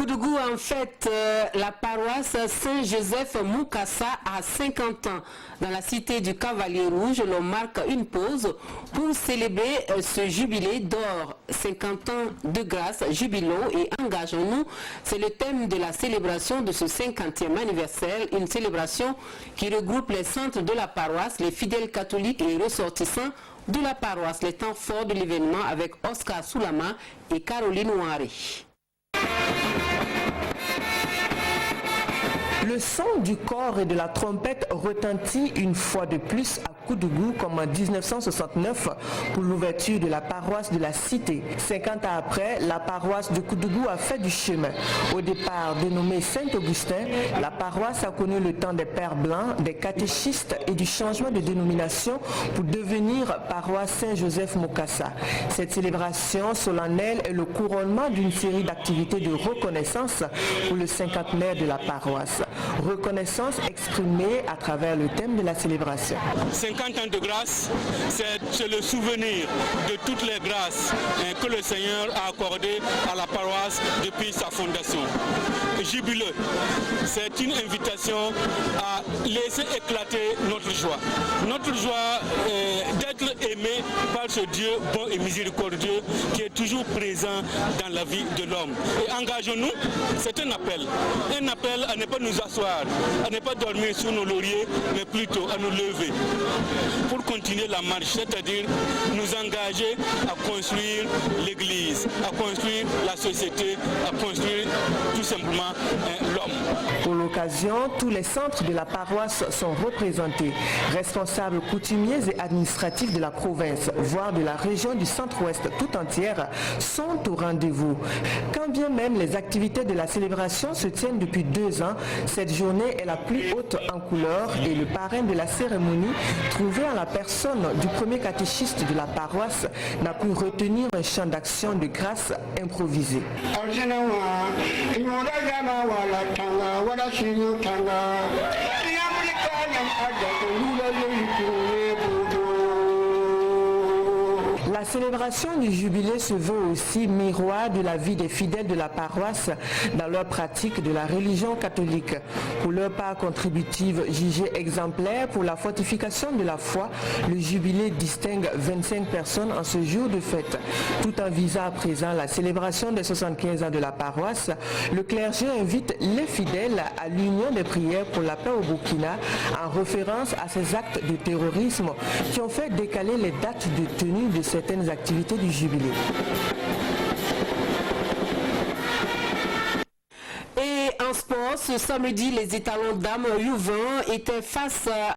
Koudougou, en fait, la paroisse Saint-Joseph Moukassa a 50 ans. Dans la cité du Cavalier Rouge, l'on marque une pause pour célébrer ce jubilé d'or. 50 ans de grâce, jubilons et engageons-nous. C'est le thème de la célébration de ce 50e anniversaire. Une célébration qui regroupe les centres de la paroisse, les fidèles catholiques et ressortissants de la paroisse. Les temps forts de l'événement avec Oscar Soulama et Caroline Ouari. Le son du corps et de la trompette retentit une fois de plus à Koudougou comme en 1969 pour l'ouverture de la paroisse de la Cité. 50 ans après, la paroisse de Koudougou a fait du chemin. Au départ dénommée Saint-Augustin, la paroisse a connu le temps des pères blancs, des catéchistes et du changement de dénomination pour devenir paroisse Saint-Joseph Moukassa. Cette célébration solennelle est le couronnement d'une série d'activités de reconnaissance pour le cinquantenaire de la paroisse. Reconnaissance exprimée à travers le thème de la célébration. 50 ans de grâce, c'est le souvenir de toutes les grâces que le Seigneur a accordées à la paroisse depuis sa fondation. Jubileux, c'est une invitation à laisser éclater notre joie. Notre joie d'être aimé par ce Dieu bon et miséricordieux qui est toujours présent dans la vie de l'homme. Et engageons-nous, c'est un appel à ne pas nous asseoir, à ne pas dormir sur nos lauriers, mais plutôt à nous lever pour continuer la marche, c'est-à-dire nous engager à construire l'Église, à construire la société, à construire tout simplement l'homme. Pour l'occasion, tous les centres de la paroisse sont représentés. Responsables coutumiers et administratifs de la province, voire de la région du centre-ouest tout entière, sont au rendez-vous. Quand bien même les activités de la célébration se tiennent depuis 2 ans, cette journée est la plus haute en couleur et le parrain de la cérémonie, trouvé en la personne du premier catéchiste de la paroisse, n'a pu retenir un champ d'action de grâce improvisé. La célébration du jubilé se veut aussi miroir de la vie des fidèles de la paroisse dans leur pratique de la religion catholique. Pour leur part contributive jugée exemplaire pour la fortification de la foi, le jubilé distingue 25 personnes en ce jour de fête. Tout en visant à présent la célébration des 75 ans de la paroisse, le clergé invite les fidèles à l'union des prières pour la paix au Burkina en référence à ces actes de terrorisme qui ont fait décaler les dates de tenue de certaines activités du jubilé. Et en sport, ce samedi, les étalons dames U20 étaient face